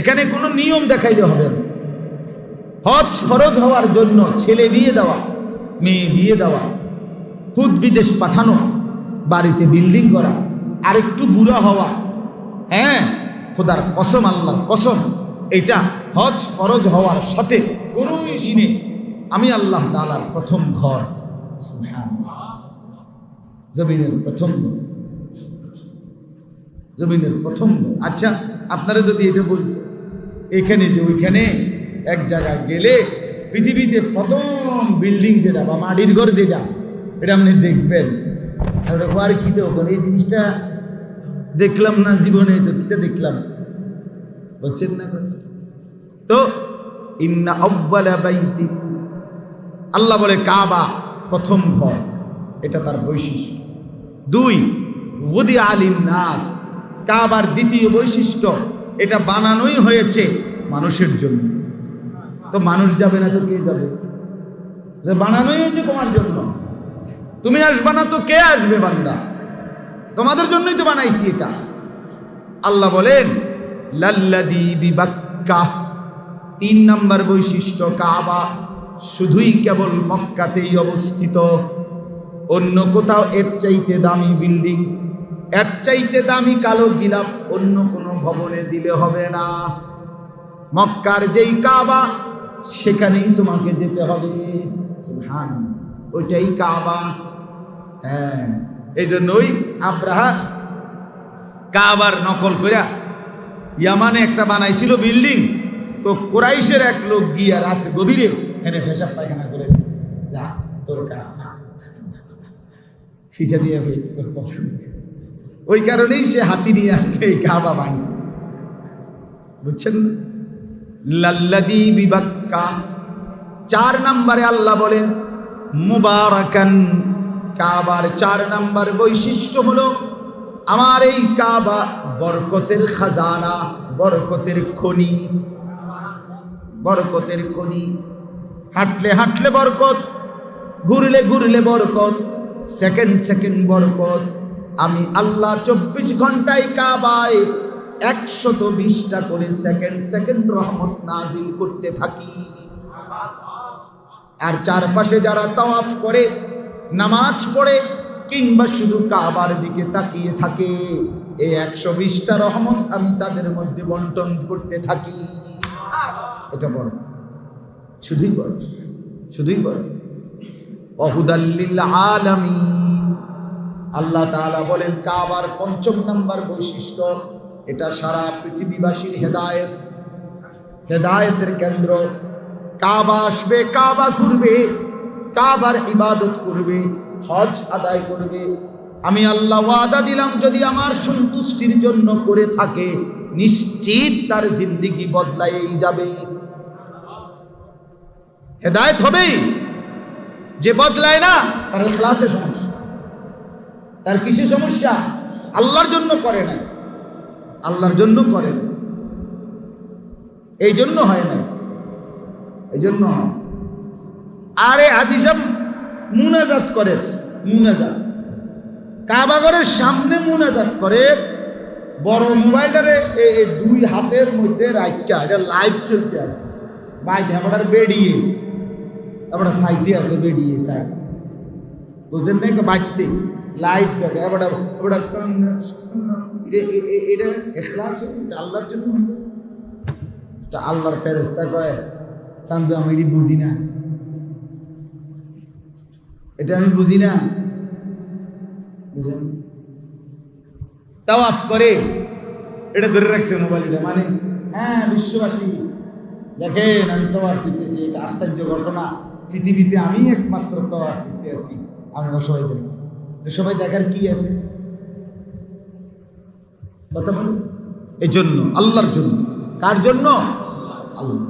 এখানে কোনো নিয়ম দেখাইতে হবে না। হজ ফরজ হওয়ার জন্য ছেলে বিয়ে দেওয়া, মেয়ে বিয়ে দেওয়া, খুদ বিদেশ পাঠানো, বাড়িতে বিল্ডিং করা, আরেকটু বুড়া হওয়া, হ্যাঁ খোদার কসম, আল্লাহর কসম, এটা হজ ফরজ হওয়ার সাথে কোনো দিনে আমি আল্লাহ তাআলার প্রথম ঘর, জমিনের প্রথম ঘর, জমিনের প্রথম ঘর। আচ্ছা, আপনারা যদি এটা বলতো এখানে যে ওইখানে এক জায়গায় গেলে পৃথিবীতে প্রথম বিল্ডিং যেটা বা মাটির ঘর যেটা, এটা আপনি দেখবেন, আর কি তো এই জিনিসটা দেখলাম না জীবনে, তো কিটা দেখলাম, বুঝছেন না কথা? তো ইন্না আউয়ালা বাইতিন, আল্লাহ বলে কাবা প্রথম ঘর, এটা তার বৈশিষ্ট্য। দুই, ওয়াদিআ লিন-নাস, কাবার দ্বিতীয় বৈশিষ্ট্য, এটা বানানোই হয়েছে মানুষের জন্য। তো মানুষ যাবে না তো কে যাবে? বানানোই হয়েছে তোমার জন্য, তুমি আসবে না তো কে আসবে? বান্দা, তোমাদের জন্যই তো বানাইছি এটা। আল্লাহ বলেন লাল্লাযী বিবাক্কা, তিন নম্বর বৈশিষ্ট্য, কাবা শুধুই কেবল মক্কাতেই অবস্থিত, অন্য কোথাও এর চাইতে দামি বিল্ডিং, এর চাইতে দামি কালো গিলাফ অন্য কোনো ভবনে দিলে হবে না। মক্কার যেই কাবা সেখানেই তোমাকে যেতে হবে। সুবহানাল্লাহ, ওইটাই কাবা। হ্যাঁ, এই জন্যই আব্রাহা কাবার নকল কইরা ইয়ামানে একটা বানাইছিল বিল্ডিং, তো কুরাইশের এক লোক গিয়া রাত গভীরে এনে পেশাব পায়খানা করে দিয়েছে। যা তোর সিসা দিয়ে ওই কারণেই সে হাতি নিয়ে আসছে এই কাবা ভাঙতে, বুঝছেন? লাল্লাযী বিবাক্কা, 4 নম্বরে আল্লাহ বলেন মুবারাকান, কাবার 4 নম্বর বৈশিষ্ট্য হলো আমার এই কাবা বরকতের খাজানা, বরকতের খনি, বরকতের খনি। হাঁটলে হাঁটলে বরকত, ঘুরলে ঘুরলে বরকত, সেকেন্ড সেকেন্ড বরকত। আমি আল্লাহ 24 ঘন্টায় কাবায় 120টা করে সেকেন্ড সেকেন্ড রহমত নাজিল করতে থাকি। আর চারপাশে যারা তাওয়াফ করে, নামাজ পড়ে, কিংবা শুধু কাবার দিকে তাকিয়ে থাকে, এই 120টা রহমত আমি তাদের মধ্যে বন্টন করতে থাকি। এটা বড়, শুধুই বড়, শুধুই বড়। ওয়াহুদাল্লিল আলামিন, আল্লাহ তাআলা বলেন কাবার 5ম নম্বর বৈশিষ্ট্য, এটা সারা পৃথিবীবাসীর হেদায়েত, হেদায়েতের কেন্দ্র। কাবা আসবে, কাবা ঘুরবে, কাবার ইবাদত করবে, হজ আদায় করবে। আমি আল্লাহ ওয়াদা দিলাম যদি আমার সন্তুষ্টির জন্য করে থাকে, নিশ্চিত তার জিন্দেগি বদলায়েই যাবে, হেদায়েত হবেই। যে বদলায় না তার ইখলাসে সমস্যা, তার কিসে সমস্যা? আল্লাহর জন্য করে না, আল্লাহর জন্য করে না, এই জন্য হয় না, এই জন্য হয়। আরে হাজী সাহেব মুনাজাত করে, মুনাজাত কাবাগরের সামনে মুনাজাত করে, বড় মোবাইলটারে এই 2 হাতের মধ্যে রাখা, এটা লাইভ চলতে আছে, বাইরে আমার বেরিয়ে আমরা সাইতে আছে, বেরিয়ে সাইড, বুঝেন না? বাইতে লাইভ থাকে, এটা ইখলাস, আল্লাহর জন্য। তা আল্লাহর ফেরেশতা কয় চান্দু আমি এটি বুঝি না, এটা আমি বুঝি না, বুঝেন? তাওয়াফ করে এটা ধরে রাখছে মোবাইলটা, মানে হ্যাঁ বিশ্ববাসী দেখেন আমি তাওয়াফ করতেছি, এটা আশ্চর্য ঘটনা, পৃথিবীতে আমি একমাত্র তাওয়াফ করতে আছি, আপনারা সবাই দেখেন। সবাই দেখার কি আছে কথা বলুন? এই জন্য, আল্লাহর জন্য। কার জন্য? আল্লাহ।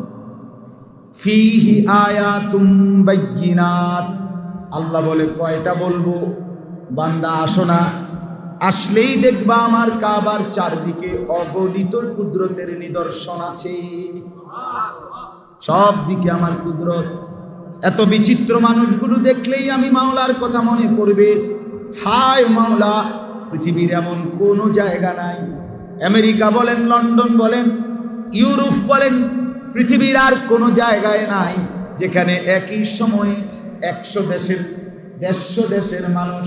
ফিহি আয়াতুম বাইয়িনাত, আল্লাহ বলে কয়টা বলবো বান্দা, আসো না, আসলেই দেখবা আমার কাবার চারদিকে অগণিত কুদরতের নিদর্শন আছে, সব দিকে আমার কুদরত। এত বিচিত্র মানুষগুলো দেখলেই আমি মাওলার কথা মনে পড়বে। হায় মাওলা, পৃথিবীর এমন কোনো জায়গা নাই, আমেরিকা বলেন, লন্ডন বলেন, ইউরোপ বলেন, পৃথিবীর আর কোনো জায়গায় নাই যেখানে একই সময়ে 100 দেশের মানুষ,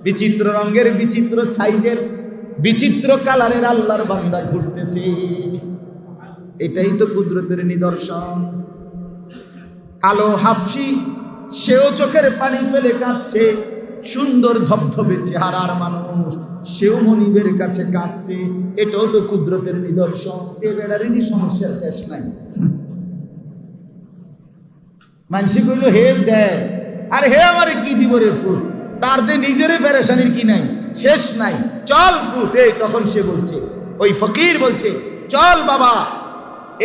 বিচিত্র রঙের, বিচিত্র সাইজের, বিচিত্র কালারের আল্লাহর বান্দা ঘুরতেছে। এটাই তো কুদরতের নিদর্শন। কালো হাবশি, সেও চোখের পানি ফেলে কাঁদছে, সুন্দর ধবধবে চেহারার মানুষ, সেও মনিবের কাছে কাঁদছে, এটাও তো কুদরতের নিদর্শন। এ বেড়ারিদি সমস্যার শেষ নাই। মানসি কইল হে দেয়, আর হে আমারে কি দিব রে ফুল, তার যে নিজের পেরেশানির কি নাই, শেষ নাই, চল পুত। এই তখন সে বলছে, ওই ফকির বলছে, চল বাবা,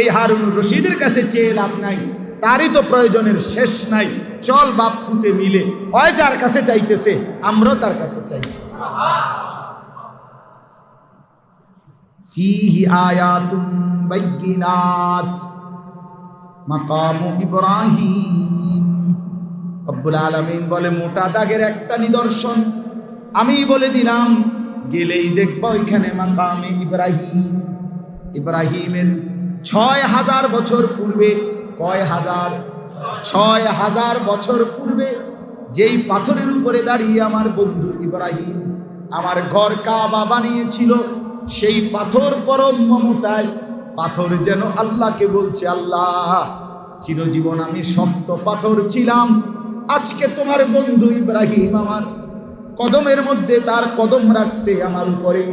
এই হারুনুর রশিদের কাছে চেয়ে লাভ নাই, তারই তো প্রয়োজনের শেষ নাই, চল বাপ পুতে মিলে, ওই যার কাছে চাইতেছে আমরাও তার কাছে চাইছি। ফিহি আয়াতুম বাইয়িনাত মাকামু ইব্রাহিম, রব্বুল আলামিন বলে মোটা দাগের একটা নিদর্শন আমি বলে দিলাম, গেলেই দেখবা ওইখানে মাকামে ইব্রাহিম। ইব্রাহিমের 6000 বছর পূর্বে, কয় হাজার? 6000 বছর পূর্বে যেই পাথরের উপরে দাঁড়িয়ে আমার বন্ধু ইব্রাহিম আমার ঘর কাবা বানিয়েছিল, সেই পাথর পরম মমতায়, পাথর যেন আল্লাহকে বলছে, আল্লাহ চিরজীবন আমি শক্ত পাথর ছিলাম, আজকে তোমার বন্ধু ইব্রাহিম আমার কদমের মধ্যে তার কদম রাখছে আমার উপরে,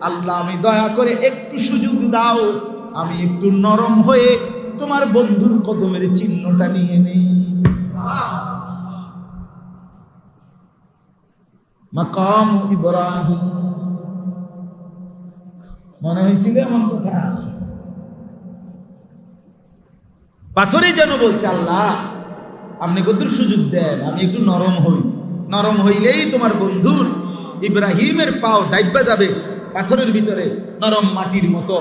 আল্লাহ আমি দয়া করে একটু সুযোগ দাও, আমি একটু নরম হয়ে তোমার বন্ধুর কদমের চিহ্নটা নিয়ে নেই। মাকাম ইব্রাহিম, মনে হয়েছিল এমন কথা? পাথরে যেন বলছে আল্লাহ আপনি কত সুযোগ দেন, আমি একটু নরম হই, নরম হইলেই তোমার বন্ধুর ইব্রাহিমের পাও দাইব্বা যাবে পাথরের ভিতরে নরম মাটির মতো,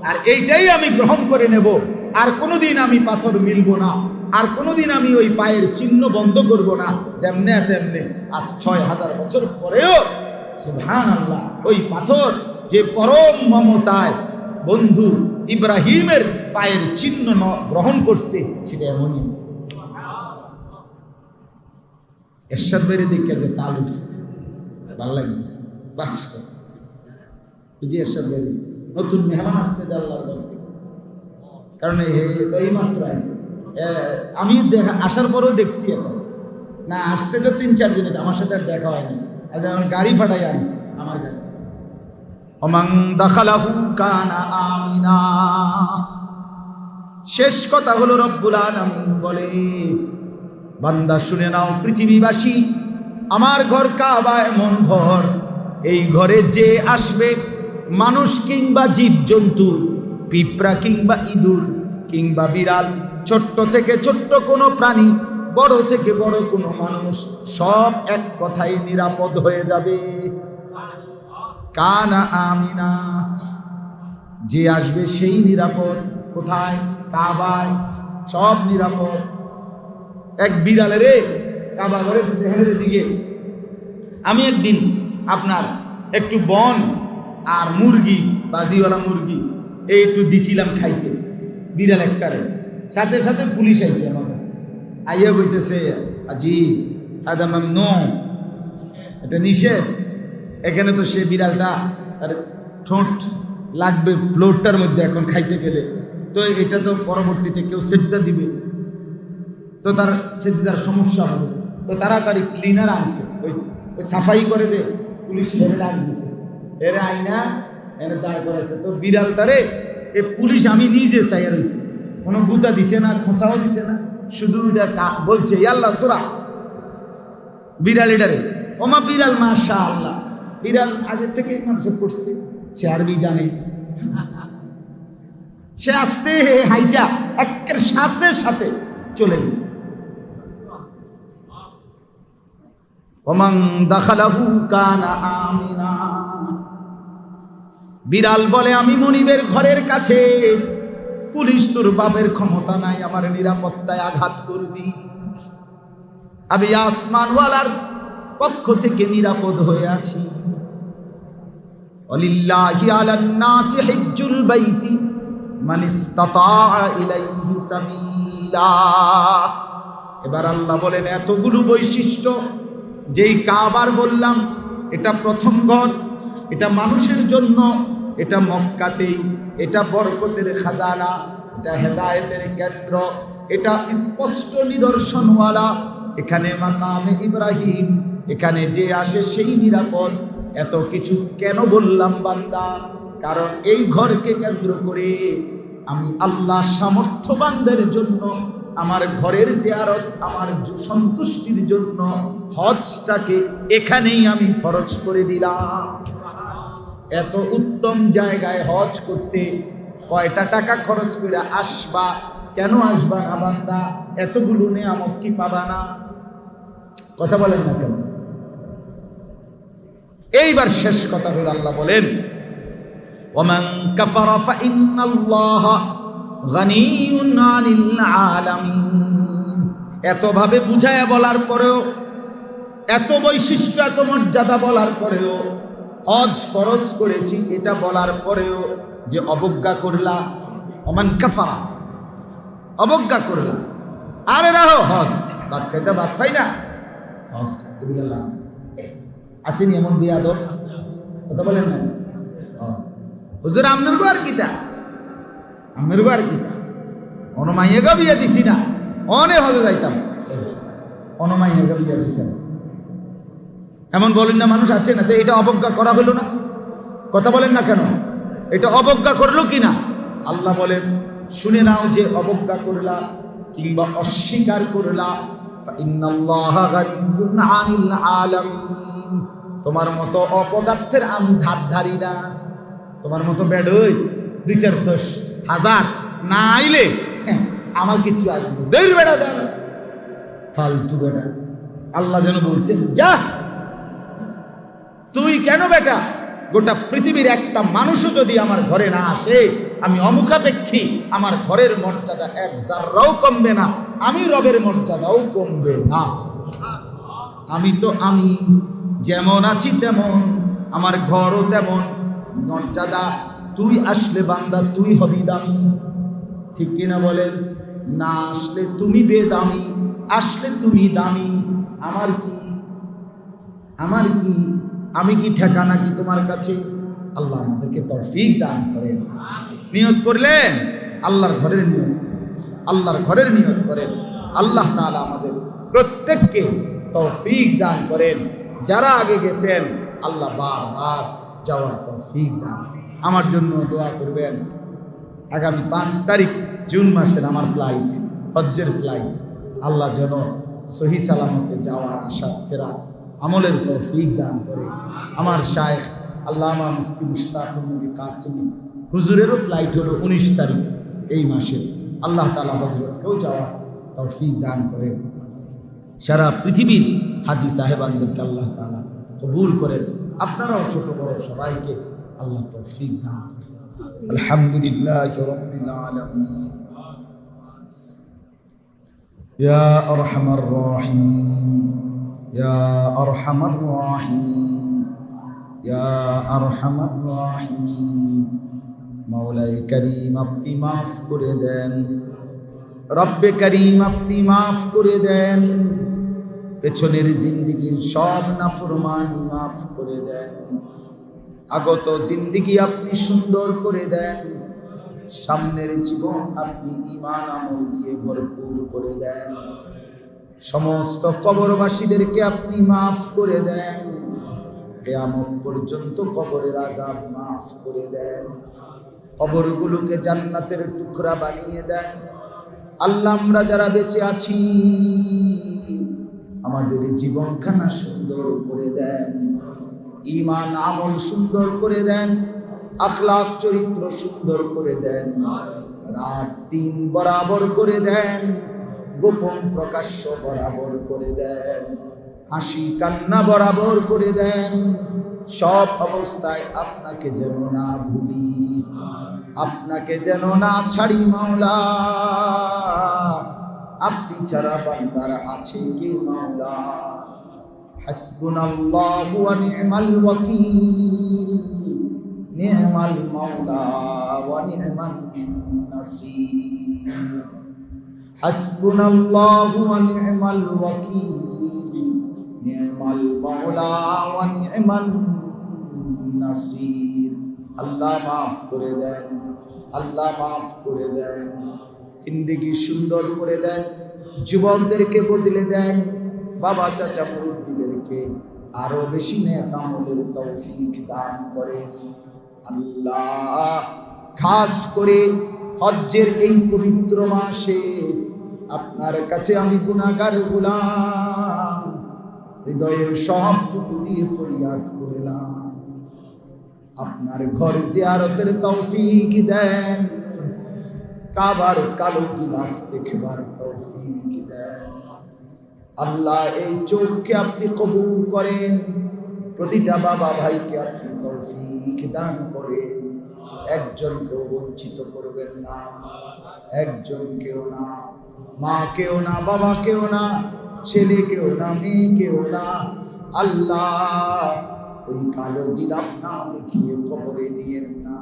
আর এইটাই আমি গ্রহণ করে নেব। আর কোনোদিন আমি পাথর মিলব না, আর কোনোদিন আমি ওই পায়ের চিহ্ন বন্ধ করব না। যেমনে আছে এমনি আজ 6000 বছর পরেও সুবহানাল্লাহ ওই পাথর যে পরম মমতায় বন্ধু ইব্রাহিমের পায়ের চিহ্ন গ্রহণ করছে, সেটা এমনই। এরশাদ বেড়ে দেখে যে তাল উঠছে, ভালো লাগছে বাস্তব। বুঝি এরশাদ বেড়ে নতুন মেহমান আসছে আল্লাহর দরবারে, কারণ এই মাত্র আছে। আমি আসার পরেও দেখছি, এখন না আসছে তো 3-4 দিন, আমার সাথে আর দেখা হয়নি। আজ আমার গাড়ি ফাটাই আনছে, আমার গাড়ি। ওমান দাখালাহু কানা আমিনা। শেষ কথা হলো রব্বুল আলামিন বলে, বান্দা শুনে নাও পৃথিবীবাসী, আমার ঘর কাবা এমন ঘর, এই ঘরে যে আসবে মানুষ কিংবা জীবজন্তু, পিঁপড়া কিংবা ইঁদুর কিংবা বিড়াল, ছোট্ট থেকে ছোট্ট কোনো প্রাণী, বড় থেকে বড় কোনো মানুষ, সব এক কথায় নিরাপদ হয়ে যাবে। কানা আমিনা, যে আসবে সেই নিরাপদ। কোথায়? কাবায়, সব নিরাপদ। এক বিড়ালের কাবা ঘরের চেহারের দিকে আমি একদিন আপনার একটু বন আর মুরগি, বাজিওয়ালা মুরগি এই একটু দিছিলাম খাইতে, বিড়াল একটারে। সাথে সাথে পুলিশ আইছে আমার কাছে, আইয়া বইতেছে আজি আদাম নো, এটা নিষেধ। এখানে তো সে বিড়ালটা তার ঠোঁট লাগবে ফ্লোরটার মধ্যে এখন খাইতে গেলে, তো এটা তো পরবর্তীতে কেউ সেজদা দিবে, তো তার সেজদার সমস্যা হবে। তো তাড়াতাড়ি ক্লিনার আনছে, ওই সাফাই করে যে পুলিশ ধরে ডাক দিছে, এর আইনা এনে দাঁড় করাইছে। তো বিড়ালটারে এ পুলিশ আমি নিজে চাইয়া রয়েছে, কোনো গুতা দিছে না, খোঁচাও দিছে না, শুধু বলছে আল্লাহ সোরা বিড়ালিটারে। ওমা বিড়াল মাশাআল্লাহ, বিড়াল আগে থেকে মানুষের করছে, সে আরবি জানে, সে আসতে হাইটা একের সাথে সাথে চলে গেছে। ওমান দাখালাহু কানা আমিনা। বিড়াল বলে আমি মনিবের ঘরের কাছে, পুলিশ তোর বাপের ক্ষমতা নাই আমার নিরাপত্তায় আঘাত করবি, আমি আসমানওয়ালার পক্ষ থেকে নিরাপদ হয়ে আছি। ওয়ালিল্লাহি আলান নাসি হিজ্জুল বাইতি মান ইসতাতাআ ইলাইহি সাবিলা। এবার আল্লাহ বলেন এতগুলো বৈশিষ্ট্য, যেই কাবার বললাম এটা প্রথম ঘর, এটা মানুষের জন্য, এটা মক্কাতেই, এটা বরকতের খাজানা, এটা হেদায়েতের কেন্দ্র, এটা স্পষ্ট নিদর্শনওয়ালা, এখানে মাকামে ইব্রাহিম, এখানে যে আসে সেই নিরাপদ। এত কিছু কেন বললাম বান্দা? কারণ এই ঘরকে কেন্দ্র করে আমি আল্লাহ সামর্থ্যবানদের জন্য আমার ঘরের জিয়ারত, আমার সন্তুষ্টির জন্য হজটাকে এখানেই আমি ফরজ করে দিলাম। এত উত্তম জায়গায় হজ করতে কয়টা টাকা খরচ করে আসবা? কেন আসবা না বান্দা? এতগুলো নেয়ামত কি পাবা না? কথা বলেন না কেন? এইবার শেষ কথা হলো আল্লাহ বলেন ওমান কাফারা ফাইন্নাল্লাহা গানিয়ুন আনিল আলামিন। এতভাবে বুঝায়া বলার পরেও, এত বৈশিষ্ট্য এত মর্যাদা বলার পরেও, হজ ফরজ করেছি এটা বলার পরেও যে অবজ্ঞা করলা, ওমান কাফারা, অবজ্ঞা করলা। আরে রাহো, হজ ভাত খাইতে ভাত খাই না, হজ খাইতে বললাম আসেনি এমন বিয়াদব কথা বলেন না। হুজুর আমনের গো আর কিতা, আমনের গো আর কিতা, অনমাইয়েগা বিয়া দিছি না, অনে হজে যাইতাম, অনমাইয়েগা বিয়া দিছি না, এমন বলেন না মানুষ আছে না? তো এটা অবজ্ঞা করা হলো না? কথা বলেন না কেন? এটা অবজ্ঞা করলো কিনা? আল্লাহ বলেন, শুনে নাও যে অবজ্ঞা করলা কিংবা অস্বীকার করলা, ফাইন্নাল্লাহা গানিয়্যুন আনিল আলামিন, তোমার মতো অপদার্থের আমি ধার ধারি না। তোমার মতো বেডই 2-4-10,000 না আইলে আমার কিচ্ছু আসবে দের বেড়া যাবে ফালতু বেটা। আল্লাহ যেন বলছেন, যা তুই কেন বেটা, গোটা পৃথিবীর একটা মানুষও যদি আমার ঘরে না আসে, আমি অমুখাপেক্ষী, আমার ঘরের মর্যাদা 1 জাররাও কমবে না, আমি রবের মর্যাদাও কমবে না। আমি তো আমি, যেমন আছি তেমন, আমার ঘরও তেমন মর্যাদা। তুই আসলে বান্দা তুই হবি দামি, ঠিক কিনা বলেন? না আসলে তুমি বেদামি, আসলে তুমি দামি। আমার কি আমি কি ঠেকা নাকি তোমার কাছে? আল্লাহ আমাদেরকে তৌফিক দান করেন। নিয়ত করলেন আল্লাহর ঘরের নিয়ত, আল্লাহর ঘরের নিয়ত করেন। আল্লাহ তাআলা আমাদের প্রত্যেককে তৌফিক দান করেন। যারা আগে গেছেন আল্লাহ বারবার যাওয়ার তৌফিক দান। আমার জন্য দোয়া করবেন। আগামী 5 তারিখ জুন মাসের আমার ফ্লাইট, হজ্জের ফ্লাইট, আল্লাহ যেন সহি সালামতে যাওয়ার আশা ফেরা আমলের তৌফিক দান করে। আমার শায়েখ আল্লামা মুফতি মুশতাকুর নবী কাসেমী হুজুরেরও ফ্লাইট হলো 19 তারিখ এই মাসে। আল্লাহ তাআলা হযরতকেও যাওয়ার তৌফিক দান করে। সারা পৃথিবীর হাজী সাহেবানদেরকে আল্লাহ তাআলা কবুল করেন। আপনারাও ছোট বড় সবাইকে আল্লাহ তৌফিক দান করেন। আলহামদুলিল্লাহি রাব্বিল আলামিন। ইয়া আরহামার রাহিমিন, ইয়া আরহামার রাহিমিন, ইয়া আরহামার রাহিমিন। মাওলাই করিম আপনি মাফ করে দেন, রব্বে করিম আপনি মাফ করে দেন। পেছনের জিন্দেগির সব নাফরমানি মাফ করে দেন। আগত জিন্দেগি আপনি সুন্দর করে দেন। সামনের জীবন আপনি ঈমান আমল দিয়ে ভরপুর করে দেন। সমস্ত কবরবাসীদেরকে আপনি মাফ করে দেন। কিয়ামত পর্যন্ত কবরের আযাব মাফ করে দেন। কবরগুলোকে জান্নাতের টুকরা বানিয়ে দেন। আল্লাহ আমরা যারা বেঁচে আছি আমাদের জীবনখানা সুন্দর করে দেন। ঈমান আমল সুন্দর করে দেন। আখলাক চরিত্র সুন্দর করে দেন। রাত দিন বরাবর করে দেন। গোপন প্রকাশ্য বরাবর করে দেন। হাসি কান্না বরাবর করে দেন। সব অবস্থায় আপনাকে যেন না ভুলি, আপনাকে যেন না ছাড়ি মাওলা। আপনি ছাড়া বান্দার আছে কে মাওলা? হাসবুনাল্লাহু ওয়া নি'মাল ওয়াকিল, নি'মাল মাওলা ওয়া নি'মান নাসির। হাসবুনাল্লাহু ওয়া নি'মাল ওয়াকিল, নি'মাল মাওলা ওয়া নি'মান নাসির। আল্লাহ মাফ করে দেন, আল্লাহ মাফ করে দেন। জিন্দেগি সুন্দর করে দেন। যুবকদেরকে বদলে দেন। বাবা চাচা মুরব্বীদেরকে আরো বেশি নেক আমলের তৌফিক দান করেন আল্লাহ। খাস করে হজ্জের এই পবিত্র মাসে আপনার কাছে আমি গুনাহগার গোলাম হৃদয়ের সবটুকু দিয়ে ফরিয়াদ করলাম, আপনার ঘর জিয়ারতের তৌফিক দেন। কাবার কালো গিলাফ দেখবার তৌফিক দেন আল্লাহ। এই চোখকে আপনি কবুল করেন। প্রতিটা বাবা ভাইকে আপনি তৌফিক দান করেন। একজনকেও বঞ্চিত করবেন না, একজনকেও না, মাকেও না, বাবাকেও না, ছেলেকেও না, মেয়েকেও না। আল্লাহ ওই কালো গিলাফ না দেখিয়ে কবরে নিয়েন না,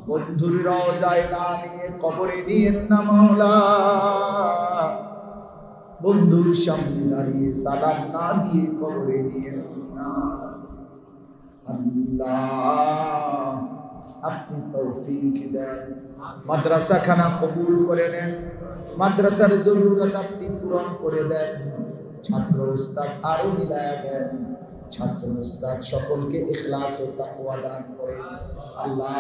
বন্ধুর রওজায় না নিয়ে কবরে নিয়েন না মাওলা। বন্ধুর সামনে দাঁড়িয়ে সালাম না দিয়ে কবরে নিয়েন না আল্লাহ। আপনি তৌফিক দেন। মাদ্রাসা খানা কবুল করে নেন। মাদ্রাসার জরুরত আপনি পূরণ করে দেন। ছাত্র উস্তাদ আরো মিলায়া দেন। ছাত্র উস্তাদ সকলকে ইখলাস ও তাকওয়া দান করেন। আল্লাহ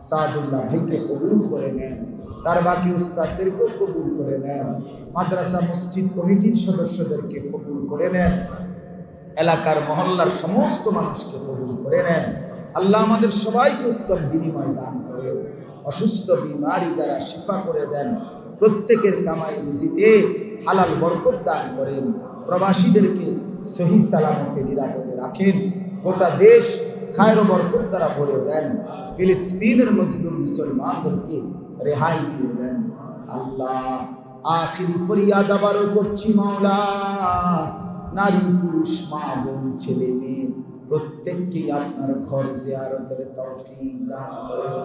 সাদুল্লাহ ভাইকে কবুল করে নেন, তার বাকি উস্তাদদেরকেও কবুল করে নেন, মাদ্রাসা মসজিদ কমিটির সদস্যদেরকে কবুল করে নেন, এলাকার মহল্লার সমস্ত মানুষকে কবুল করে নেন। আল্লাহ আমাদের সবাইকে উত্তম বিনিময় দান করেন। অসুস্থ বিমারি যারা শিফা করে দেন, প্রত্যেকের কামাই রুজিতে হালাল বরকত দান করেন। প্রবাসীদেরকে সহি সালামতে নিরাপদে রাখেন। গোটা দেশ খায়র বরকত দ্বারা ভরে দেন। ফিলিস্তিনের মজলুম মুসলমানদেরকে রেহাই দিয়ে দেন। আল্লাহ আখিরি ফরিয়াদ আবারও করছি মাওলা, নারী পুরুষ মা বোন ছেলে মেয়ে প্রত্যেককেই আপনার ঘর জিয়ারতের তৌফিক দান করেন।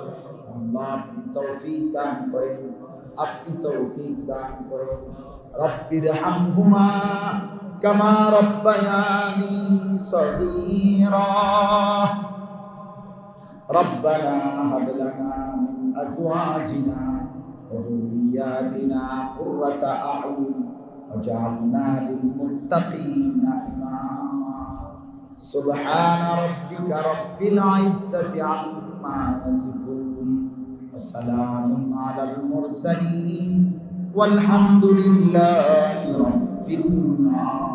আল্লাহ আপনি তৌফিক দান করেন, আপনি তৌফিক দান করেন। রব্বির হামহুমা কামা রব্বায়ানি সগীরা। রব্বানা হাব লানা মিন আজওয়াজিনা ওয়া যুররিয়াতিনা কুররাতা আ'য়ুন ওয়াজআলনা লিল মুত্তাকিনা ইমামা। সুবহানা রাব্বিকা রাব্বিল ইজ্জাতি আম্মা ইয়াসিফুন ওয়া সালামুন আলাল মুরসালিন ওয়ালহামদুলিল্লাহি রাব্বিল আলামিন।